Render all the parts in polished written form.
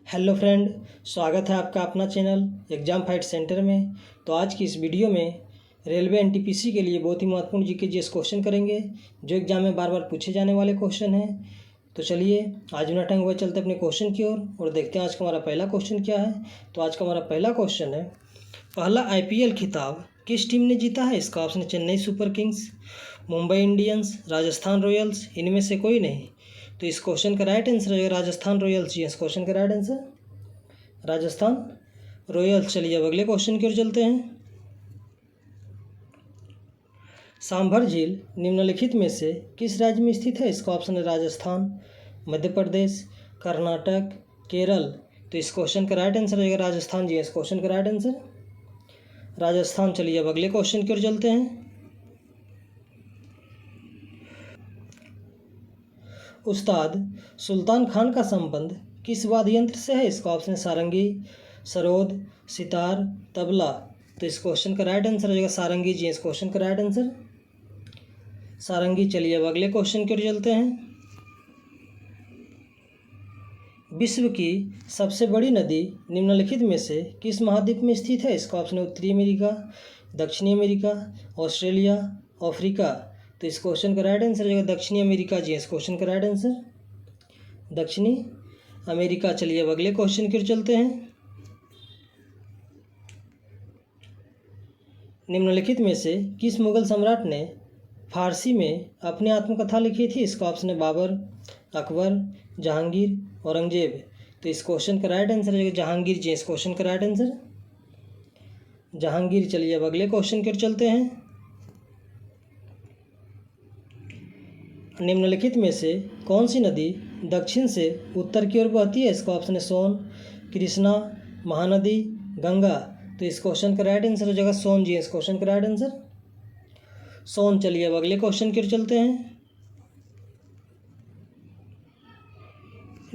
Hello friend, स्वागत है आपका अपना चैनल एग्ज़ाम फाइट सेंटर में। तो आज की इस वीडियो में रेलवे एनटीपीसी के लिए बहुत ही महत्वपूर्ण जीके जीएस क्वेश्चन करेंगे, जो एग्जाम में बार बार पूछे जाने वाले क्वेश्चन हैं। तो चलिए आज बिना टाइम हुए चलते अपने क्वेश्चन की ओर और देखते हैं आज का हमारा पहला क्वेश्चन क्या है। तो आज का हमारा पहला क्वेश्चन है, पहला आईपीएल खिताब किस टीम ने जीता है? इसका ऑप्शन है Chennai super Kings, Mumbai Indians, Rajasthan Royals, इनमें से कोई नहीं। तो इस क्वेश्चन का राइट आंसर है राजस्थान रॉयल्स जी। इस क्वेश्चन का राइट आंसर राजस्थान रॉयल्स। चलिए अब अगले क्वेश्चन की ओर चलते हैं। सांभर झील निम्नलिखित में से किस राज्य में स्थित है? इसका ऑप्शन है राजस्थान, मध्य प्रदेश, कर्नाटक, केरल। तो इस क्वेश्चन का राइट आंसर रहेगा राजस्थान जी। इस क्वेश्चन का राइट आंसर राजस्थान। चलिए अब अगले क्वेश्चन की ओर चलते हैं। उस्ताद सुल्तान खान का संबंध किस वाद्य यंत्र से है? इसका ऑप्शन है सारंगी, सरोद, सितार, तबला। तो इस क्वेश्चन का राइट आंसर हो जाएगा सारंगी जी। इस क्वेश्चन का राइट आंसर सारंगी। चलिए अब अगले क्वेश्चन की ओर चलते हैं। विश्व की सबसे बड़ी नदी निम्नलिखित में से किस महाद्वीप में स्थित है? इसका ऑप्शन है उत्तरी अमेरिका, दक्षिणी अमेरिका, ऑस्ट्रेलिया, अफ्रीका। तो इस क्वेश्चन का राइट आंसर हो जाएगा दक्षिणी अमेरिका जी। इस क्वेश्चन का राइट आंसर दक्षिणी अमेरिका। चलिए अब अगले क्वेश्चन की ओर चलते हैं। निम्नलिखित में से किस मुगल सम्राट ने फारसी में अपनी आत्मकथा लिखी थी? इसका ऑप्शन है बाबर, अकबर, जहांगीर, औरंगजेब। तो इस क्वेश्चन का राइट आंसर है जहांगीर जी। इस क्वेश्चन का राइट आंसर जहांगीर। चलिए अब अगले क्वेश्चन की ओर चलते हैं। निम्नलिखित में से कौन सी नदी दक्षिण से उत्तर की ओर बहती है? इसका ऑप्शन है सोन, कृष्णा, महानदी, गंगा। तो इस क्वेश्चन का राइट आंसर हो जाएगा सोन जी। इस क्वेश्चन का राइट आंसर सोन। चलिए अब अगले क्वेश्चन की ओर चलते हैं।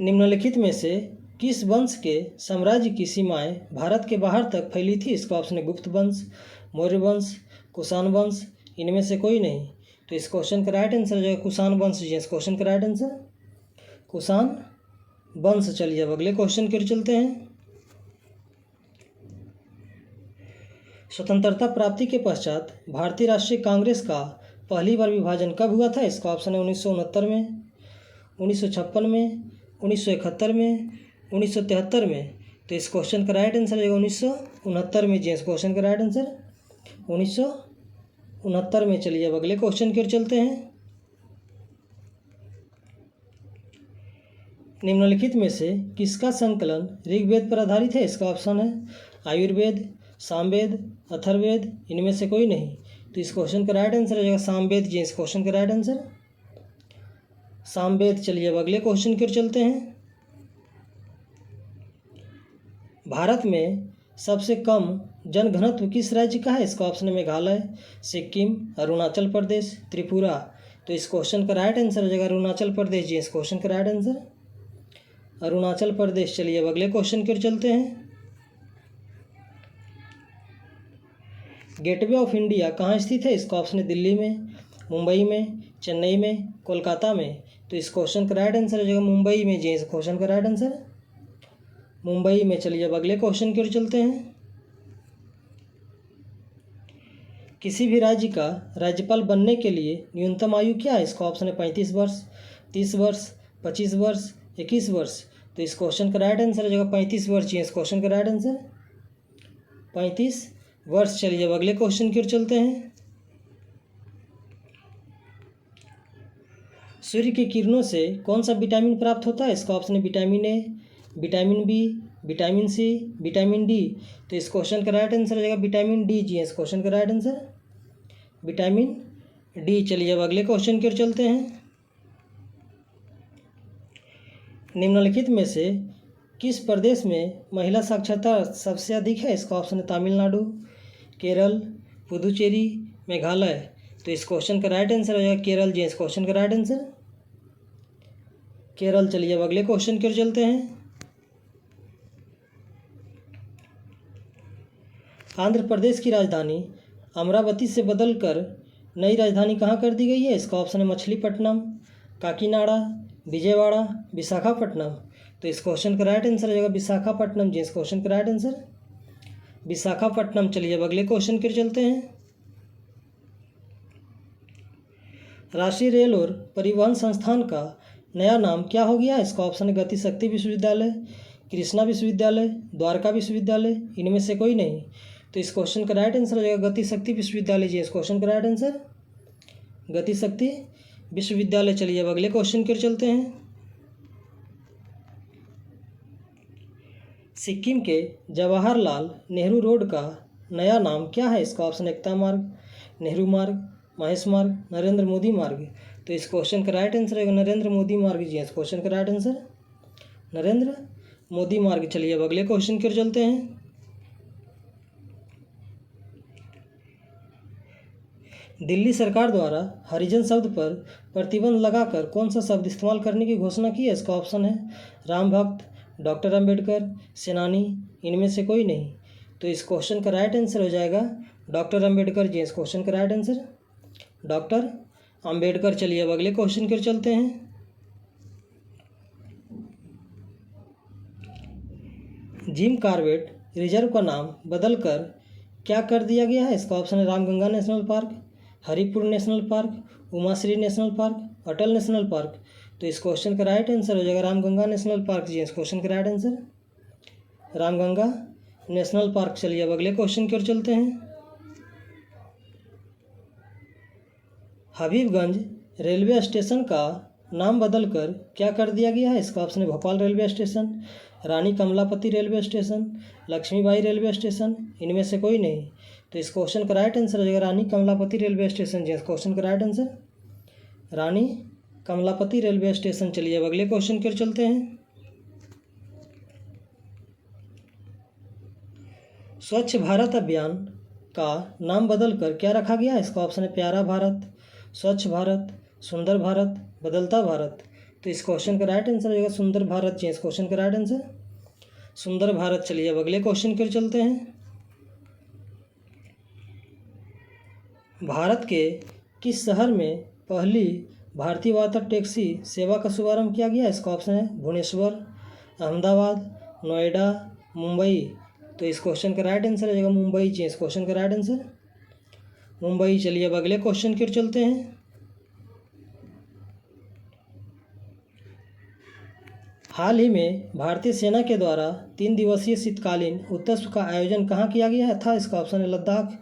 निम्नलिखित में से किस वंश के साम्राज्य की सीमाएं भारत के बाहर तक फैली थी? इसका ऑप्शन है गुप्त वंश, मौर्य वंश, कुषाण वंश, इनमें से कोई नहीं। तो इस क्वेश्चन का राइट आंसर हो जाएगा कुषाण वंश जी। इस क्वेश्चन का राइट आंसर कुषाण वंश। चलिए अब अगले क्वेश्चन की ओर चलते हैं। स्वतंत्रता प्राप्ति के पश्चात भारतीय राष्ट्रीय कांग्रेस का पहली बार विभाजन कब हुआ था? इसका ऑप्शन है 1969 में, 1956 में, 1971 में, 1973 में। तो इस क्वेश्चन का राइट आंसर है 1969 में जी। इस क्वेश्चन का राइट आंसर 1969 में। चलिए अब अगले क्वेश्चन की ओर चलते हैं। निम्नलिखित में से किसका संकलन ऋग्वेद पर आधारित है? इसका ऑप्शन है आयुर्वेद, सामवेद, अथर्ववेद, इनमें से कोई नहीं। तो इस क्वेश्चन का राइट आंसर हो जाएगा सामवेद जी। इस क्वेश्चन का राइट आंसर सामवेद। चलिए अब अगले क्वेश्चन की ओर चलते हैं। भारत में सबसे कम जनघनत्व किस राज्य का है? इसका ऑप्शन है मेघालय, सिक्किम, अरुणाचल प्रदेश, त्रिपुरा। तो इस क्वेश्चन का राइट आंसर हो जाएगा अरुणाचल प्रदेश जी। इस क्वेश्चन का राइट आंसर अरुणाचल प्रदेश। चलिए अब अगले क्वेश्चन की ओर चलते हैं। गेटवे ऑफ इंडिया कहाँ स्थित है? इसका ऑप्शन है दिल्ली में, मुंबई में, चेन्नई में, कोलकाता में। तो इस क्वेश्चन का राइट आंसर हो जाएगा मुंबई में जी। इस क्वेश्चन का राइट आंसर मुंबई में। चलिए अब अगले क्वेश्चन की ओर चलते हैं। किसी भी राज्य का राज्यपाल बनने के लिए न्यूनतम आयु क्या है? इसका ऑप्शन है 35 वर्ष, 30 वर्ष, 25 वर्ष, 21 वर्ष। तो इस क्वेश्चन का राइट आंसर हो जाएगा 35 वर्ष जी। इस क्वेश्चन का राइट आंसर 35 वर्ष। चलिए अब अगले क्वेश्चन की ओर चलते हैं। सूर्य की किरणों से कौन सा विटामिन प्राप्त होता है? इसका ऑप्शन है vitamin A, vitamin B, vitamin C, vitamin D. तो इस क्वेश्चन का राइट आंसर हो जाएगा विटामिन डी जी। इस क्वेश्चन का राइट आंसर विटामिन डी। चलिए अब अगले क्वेश्चन की ओर चलते हैं। निम्नलिखित में से किस प्रदेश में महिला साक्षरता सबसे अधिक है? इसका ऑप्शन है तमिलनाडु, केरल, पुदुचेरी, मेघालय। तो इस क्वेश्चन का राइट आंसर हो जाएगा केरल जी। इस क्वेश्चन का राइट आंसर केरल। चलिए अब अगले क्वेश्चन की ओर चलते हैं। आंध्र प्रदेश की राजधानी अमरावती से बदलकर नई राजधानी कहाँ कर दी गई है? इसका ऑप्शन है मछलीपट्टनम, काकीनाडा, विजयवाड़ा, विशाखापट्टनम। तो इस क्वेश्चन का राइट आंसर हो जाएगा विशाखापट्टनम जी। इस क्वेश्चन का राइट आंसर विशाखापट्टनम। चलिए अब अगले क्वेश्चन की चलते हैं। राष्ट्रीय रेल और परिवहन संस्थान का नया नाम क्या हो गया? इसका ऑप्शन है गति शक्ति विश्वविद्यालय, कृष्णा विश्वविद्यालय, द्वारका विश्वविद्यालय, इनमें से कोई नहीं। तो इस क्वेश्चन का राइट आंसर हो जाएगा गति शक्ति विश्वविद्यालय जी। इस क्वेश्चन का राइट आंसर गति शक्ति विश्वविद्यालय। चलिए अब अगले क्वेश्चन की चलते हैं। सिक्किम के जवाहरलाल नेहरू रोड का नया नाम क्या है? इसका ऑप्शन एकता मार्ग, नेहरू मार्ग, महेश मार्ग, नरेंद्र मोदी मार्ग। तो इस क्वेश्चन का राइट आंसर है नरेंद्र मोदी मार्ग जी। इस क्वेश्चन का राइट आंसर नरेंद्र मोदी मार्ग। चलिए अब अगले क्वेश्चन की ओर चलते हैं। दिल्ली सरकार द्वारा हरिजन शब्द पर प्रतिबंध लगाकर कौन सा शब्द इस्तेमाल करने की घोषणा की है? इसका ऑप्शन है राम भक्त, डॉक्टर अंबेडकर, सेनानी, इनमें से कोई नहीं। तो इस क्वेश्चन का राइट आंसर हो जाएगा डॉक्टर अंबेडकर जी। इस क्वेश्चन का राइट आंसर डॉक्टर अंबेडकर। चलिए अब अगले क्वेश्चन की ओर चलते हैं। जिम कॉर्बेट रिजर्व का नाम बदलकर क्या कर दिया गया है? इसका ऑप्शन है Ramganga national park, Haripur national park, Umashri national park, Atal national park. तो इस क्वेश्चन का राइट आंसर हो जाएगा रामगंगा नेशनल पार्क जी। इस क्वेश्चन का right answer Ramganga national park. चलिए अब अगले क्वेश्चन की ओर चलते हैं। हबीबगंज रेलवे स्टेशन का नाम बदलकर क्या कर दिया गया है? इसका ऑप्शन है Bhopal railway station, Rani Kamlapati railway station, Lakshmibai railway station, इनमें से कोई नहीं। तो इस क्वेश्चन का राइट आंसर हो जाएगा रानी कमलापति रेलवे स्टेशन जी। इस क्वेश्चन का राइट आंसर रानी कमलापति रेलवे स्टेशन। चलिए अब अगले क्वेश्चन की ओर चलते हैं। स्वच्छ भारत अभियान का नाम बदलकर क्या रखा गया है? इसका ऑप्शन है प्यारा भारत, स्वच्छ भारत, सुंदर भारत, बदलता भारत। तो इस क्वेश्चन का राइट आंसर हो जाएगा सुंदर भारत जी। इस क्वेश्चन का राइट आंसर सुंदर भारत। चलिए अब अगले क्वेश्चन की ओर चलते हैं। भारत के किस शहर में पहली भारतीय वाटर टैक्सी सेवा का शुभारंभ किया गया? इसका ऑप्शन है भुवनेश्वर, अहमदाबाद, नोएडा, मुंबई। तो इस क्वेश्चन का राइट आंसर हो जाएगा मुंबई जी। इस क्वेश्चन का राइट आंसर मुंबई। चलिए अब अगले क्वेश्चन की ओर चलते हैं। हाल ही में भारतीय सेना के द्वारा 3 दिवसीय शीतकालीन उत्सव का आयोजन कहाँ किया गया था? इसका ऑप्शन है लद्दाख,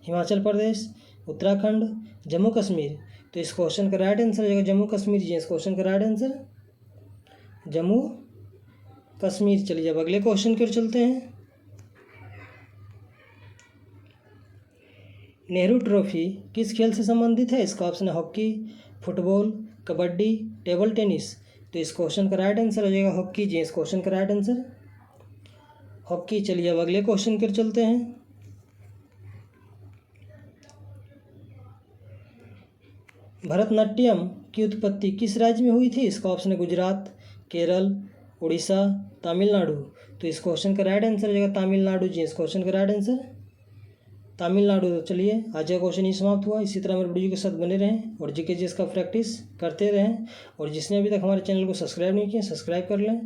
हिमाचल प्रदेश, उत्तराखंड, जम्मू कश्मीर। तो इस क्वेश्चन का राइट आंसर हो जाएगा जम्मू कश्मीर जी। इस क्वेश्चन का राइट आंसर जम्मू कश्मीर। चलिए अब अगले क्वेश्चन की ओर चलते हैं। नेहरू ट्रॉफी किस खेल से संबंधित है? इसका ऑप्शन है hockey, football, kabaddi, table tennis. तो इस क्वेश्चन का राइट आंसर हो जाएगा हॉकी जी। इस क्वेश्चन का राइट आंसर हॉकी। चलिए अब अगले क्वेश्चन की ओर चलते हैं। भरतनाट्यम की उत्पत्ति किस राज्य में हुई थी? इसका ऑप्शन है गुजरात, केरल, उड़ीसा, तमिलनाडु। तो इस क्वेश्चन का राइट आंसर हो जाएगा तमिलनाडु जी। इस क्वेश्चन का राइट आंसर तमिलनाडु। तो चलिए आज का क्वेश्चन ही समाप्त हुआ। इसी तरह मेरे वीडियो के साथ बने रहें और जीके जीएस का प्रैक्टिस करते रहें। और जिसने अभी तक हमारे चैनल को सब्सक्राइब नहीं किया सब्सक्राइब कर लें।